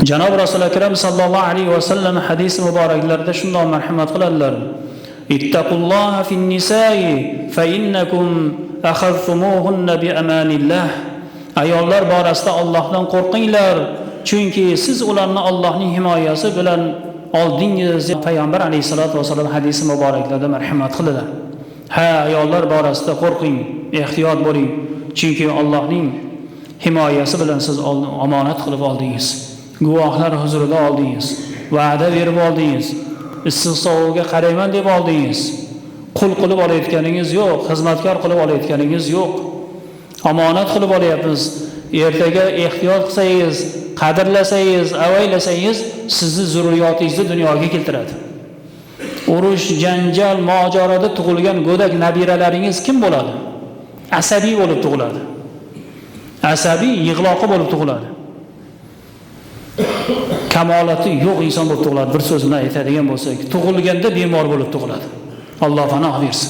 Janob Rasul akram sallallohu alayhi va sallam hadis muboraklarida shunday marhamat qiladilar. Ittaqulloha fin nisa'i fa innakum akhadhtumuhunna bi amanillah. Ayollar borasida Allohdan qo'rqinglar, chunki siz ularni Allohning himoyasi bilan oldingiz. Payg'ambar alayhisolatu vasallam hadisi muboraklarida marhamat qildilar. Ha, ayollar borasida qo'rqing, ehtiyot bo'ling, chunki Allohning himoyasi bilan siz omonat qilib oldingiz. Guvohlar huzurida oldingiz. Va'da berib oldingiz. Issiq-sovuqga qarayman deb oldingiz. Qul qilib olayotganingiz yo'q, xizmatkor qilib olayotganingiz yo'q. Omonat qilib olyapmiz. Ertaga ehtiyot qilsangiz, qadrlasangiz, avaylasangiz, sizni zurriyotingizni dunyoga keltiradi. Urush, janjal, mojaroda tug'ilgan go'dak nabiralaringiz kim bo'ladi? Asabiy bo'lib tug'iladi. Asabiy, yig'loqi bo'lib tug'iladi. Kamolati yo'q inson bo'lib tug'iladi. Bir so'z bilan aytadigan bo'lsak, tug'ilganda bemor bo'lib tug'iladi. Alloh panoh bersin.